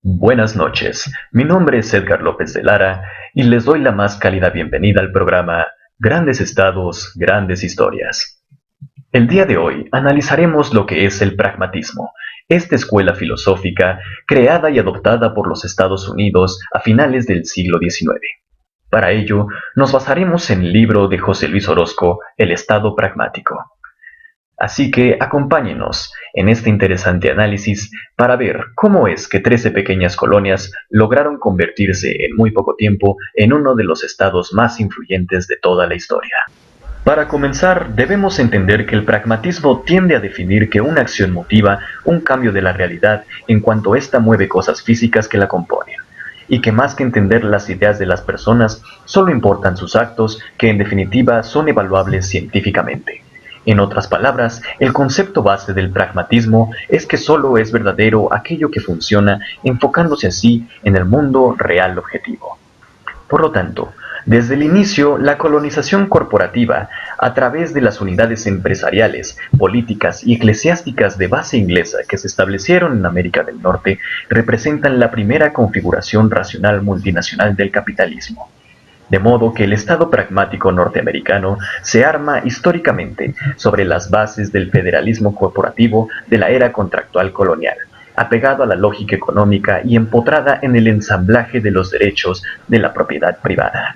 Buenas noches, mi nombre es Edgar López de Lara y les doy la más cálida bienvenida al programa Grandes Estados, Grandes Historias. El día de hoy analizaremos lo que es el pragmatismo, esta escuela filosófica creada y adoptada por los Estados Unidos a finales del siglo XIX. Para ello, nos basaremos en el libro de José Luis Orozco, El Estado Pragmático. Así que acompáñenos en este interesante análisis para ver cómo es que 13 pequeñas colonias lograron convertirse en muy poco tiempo en uno de los estados más influyentes de toda la historia. Para comenzar, debemos entender que el pragmatismo tiende a definir que una acción motiva un cambio de la realidad en cuanto ésta mueve cosas físicas que la componen, y que más que entender las ideas de las personas, solo importan sus actos que en definitiva son evaluables científicamente. En otras palabras, el concepto base del pragmatismo es que solo es verdadero aquello que funciona enfocándose así en el mundo real objetivo. Por lo tanto, desde el inicio, la colonización corporativa, a través de las unidades empresariales, políticas y eclesiásticas de base inglesa que se establecieron en América del Norte, representan la primera configuración racional multinacional del capitalismo. De modo que el Estado pragmático norteamericano se arma históricamente sobre las bases del federalismo corporativo de la era contractual colonial, apegado a la lógica económica y empotrada en el ensamblaje de los derechos de la propiedad privada.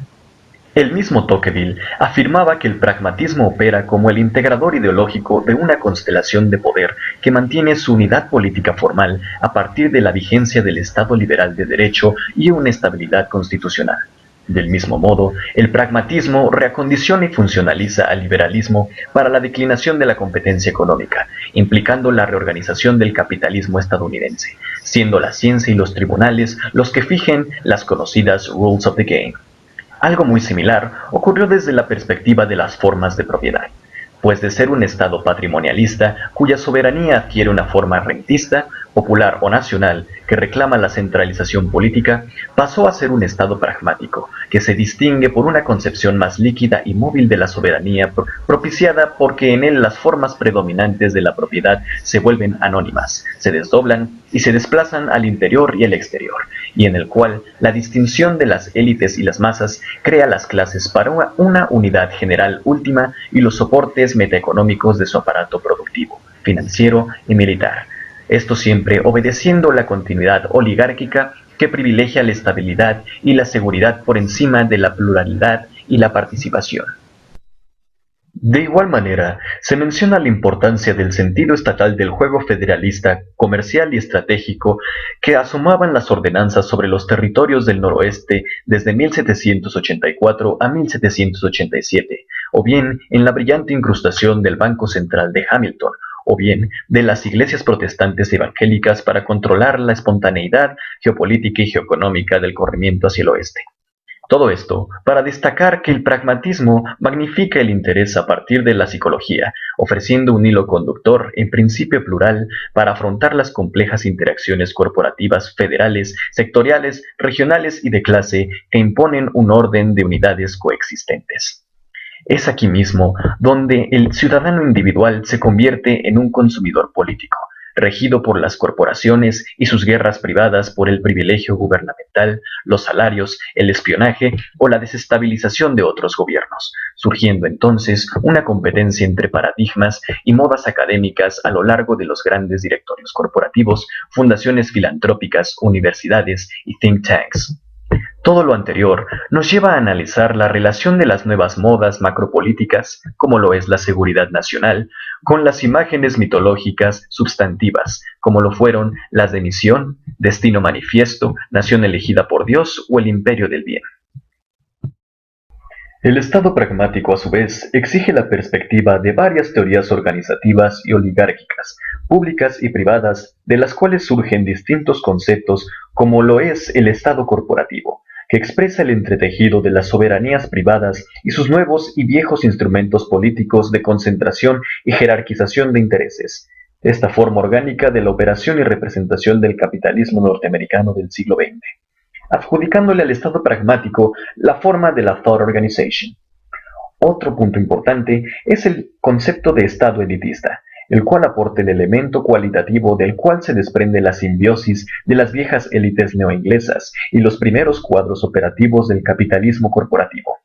El mismo Tocqueville afirmaba que el pragmatismo opera como el integrador ideológico de una constelación de poder que mantiene su unidad política formal a partir de la vigencia del Estado liberal de derecho y una estabilidad constitucional. Del mismo modo, el pragmatismo reacondiciona y funcionaliza al liberalismo para la declinación de la competencia económica, implicando la reorganización del capitalismo estadounidense, siendo la ciencia y los tribunales los que fijen las conocidas rules of the game. Algo muy similar ocurrió desde la perspectiva de las formas de propiedad, pues de ser un Estado patrimonialista cuya soberanía adquiere una forma rentista, popular o nacional que reclama la centralización política, pasó a ser un Estado pragmático, que se distingue por una concepción más líquida y móvil de la soberanía propiciada porque en él las formas predominantes de la propiedad se vuelven anónimas, se desdoblan y se desplazan al interior y al exterior, y en el cual la distinción de las élites y las masas crea las clases para una unidad general última y los soportes metaeconómicos de su aparato productivo, financiero y militar. Esto siempre obedeciendo la continuidad oligárquica que privilegia la estabilidad y la seguridad por encima de la pluralidad y la participación. De igual manera, se menciona la importancia del sentido estatal del juego federalista, comercial y estratégico que asomaban las ordenanzas sobre los territorios del noroeste desde 1784 a 1787, o bien en la brillante incrustación del Banco Central de Hamilton, o bien de las iglesias protestantes evangélicas para controlar la espontaneidad geopolítica y geoeconómica del corrimiento hacia el oeste. Todo esto para destacar que el pragmatismo magnifica el interés a partir de la psicología, ofreciendo un hilo conductor en principio plural para afrontar las complejas interacciones corporativas federales, sectoriales, regionales y de clase que imponen un orden de unidades coexistentes. Es aquí mismo donde el ciudadano individual se convierte en un consumidor político, regido por las corporaciones y sus guerras privadas por el privilegio gubernamental, los salarios, el espionaje o la desestabilización de otros gobiernos, surgiendo entonces una competencia entre paradigmas y modas académicas a lo largo de los grandes directorios corporativos, fundaciones filantrópicas, universidades y think tanks. Todo lo anterior nos lleva a analizar la relación de las nuevas modas macropolíticas, como lo es la seguridad nacional, con las imágenes mitológicas substantivas, como lo fueron las de misión, destino manifiesto, nación elegida por Dios o el imperio del bien. El Estado pragmático, a su vez, exige la perspectiva de varias teorías organizativas y oligárquicas, públicas y privadas, de las cuales surgen distintos conceptos como lo es el Estado corporativo, que expresa el entretejido de las soberanías privadas y sus nuevos y viejos instrumentos políticos de concentración y jerarquización de intereses. Esta forma orgánica de la operación y representación del capitalismo norteamericano del siglo XX, adjudicándole al Estado pragmático la forma de la Thought Organization. Otro punto importante es el concepto de Estado elitista, el cual aporta el elemento cualitativo del cual se desprende la simbiosis de las viejas élites neoinglesas y los primeros cuadros operativos del capitalismo corporativo.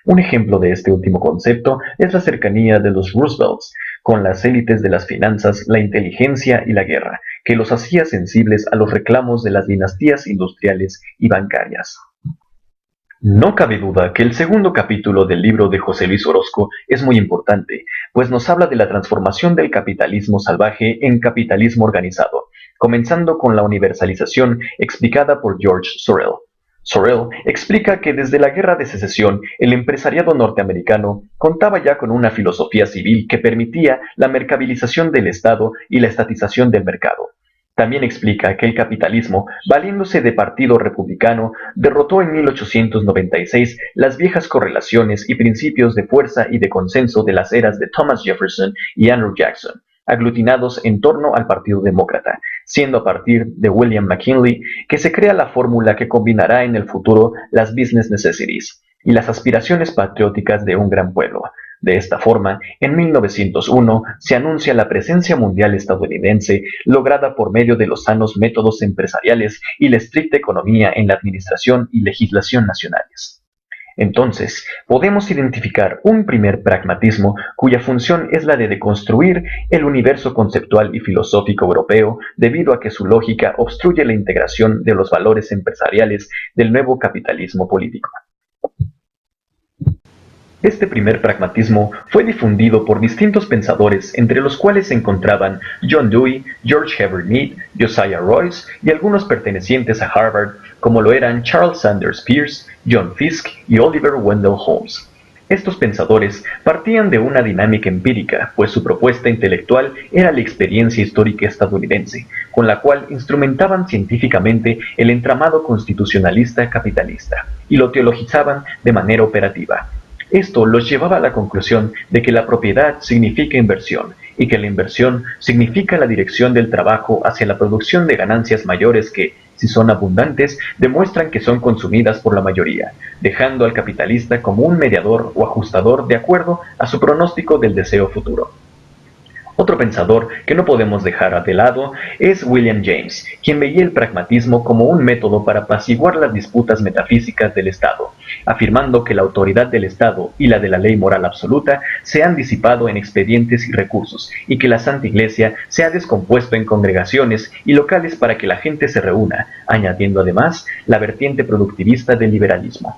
Un ejemplo de este último concepto es la cercanía de los Roosevelts con las élites de las finanzas, la inteligencia y la guerra, que los hacía sensibles a los reclamos de las dinastías industriales y bancarias. No cabe duda que el segundo capítulo del libro de José Luis Orozco es muy importante, pues nos habla de la transformación del capitalismo salvaje en capitalismo organizado, comenzando con la universalización explicada por George Sorel. Sorel explica que desde la Guerra de Secesión el empresariado norteamericano contaba ya con una filosofía civil que permitía la mercantilización del Estado y la estatización del mercado. También explica que el capitalismo, valiéndose de partido republicano, derrotó en 1896 las viejas correlaciones y principios de fuerza y de consenso de las eras de Thomas Jefferson y Andrew Jackson, aglutinados en torno al Partido Demócrata, siendo a partir de William McKinley que se crea la fórmula que combinará en el futuro las business necessities y las aspiraciones patrióticas de un gran pueblo. De esta forma, en 1901 se anuncia la presencia mundial estadounidense lograda por medio de los sanos métodos empresariales y la estricta economía en la administración y legislación nacionales. Entonces, podemos identificar un primer pragmatismo cuya función es la de deconstruir el universo conceptual y filosófico europeo debido a que su lógica obstruye la integración de los valores empresariales del nuevo capitalismo político. Este primer pragmatismo fue difundido por distintos pensadores, entre los cuales se encontraban John Dewey, George Herbert Mead, Josiah Royce y algunos pertenecientes a Harvard, como lo eran Charles Sanders Peirce, John Fiske y Oliver Wendell Holmes. Estos pensadores partían de una dinámica empírica, pues su propuesta intelectual era la experiencia histórica estadounidense, con la cual instrumentaban científicamente el entramado constitucionalista capitalista, y lo teologizaban de manera operativa. Esto los llevaba a la conclusión de que la propiedad significa inversión y que la inversión significa la dirección del trabajo hacia la producción de ganancias mayores que, si son abundantes, demuestran que son consumidas por la mayoría, dejando al capitalista como un mediador o ajustador de acuerdo a su pronóstico del deseo futuro. Otro pensador que no podemos dejar de lado es William James, quien veía el pragmatismo como un método para apaciguar las disputas metafísicas del Estado, afirmando que la autoridad del Estado y la de la ley moral absoluta se han disipado en expedientes y recursos, y que la Santa Iglesia se ha descompuesto en congregaciones y locales para que la gente se reúna, añadiendo además la vertiente productivista del liberalismo.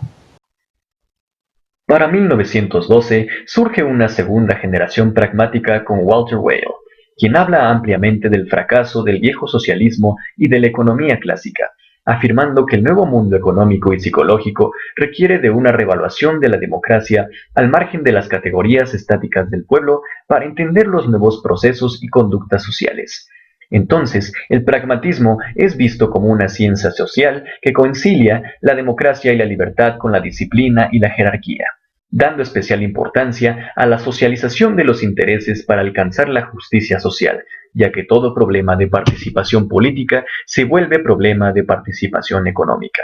Para 1912 surge una segunda generación pragmática con Walter Whale, quien habla ampliamente del fracaso del viejo socialismo y de la economía clásica, afirmando que el nuevo mundo económico y psicológico requiere de una revaluación de la democracia al margen de las categorías estáticas del pueblo para entender los nuevos procesos y conductas sociales. Entonces, el pragmatismo es visto como una ciencia social que concilia la democracia y la libertad con la disciplina y la jerarquía, dando especial importancia a la socialización de los intereses para alcanzar la justicia social, ya que todo problema de participación política se vuelve problema de participación económica.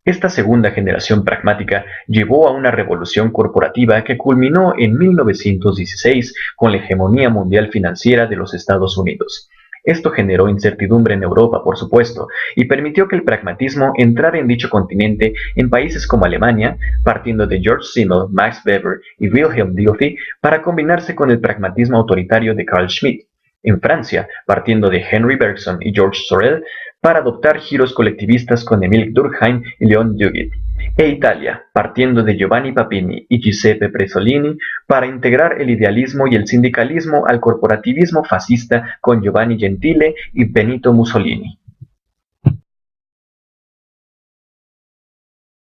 Esta segunda generación pragmática llevó a una revolución corporativa que culminó en 1916 con la hegemonía mundial financiera de los Estados Unidos. Esto generó incertidumbre en Europa, por supuesto, y permitió que el pragmatismo entrara en dicho continente en países como Alemania, partiendo de George Simmel, Max Weber y Wilhelm Dilthey, para combinarse con el pragmatismo autoritario de Carl Schmitt. En Francia, partiendo de Henry Bergson y George Sorel, para adoptar giros colectivistas con Émile Durkheim y Léon Duguid. E Italia, partiendo de Giovanni Papini y Giuseppe Presolini, para integrar el idealismo y el sindicalismo al corporativismo fascista con Giovanni Gentile y Benito Mussolini.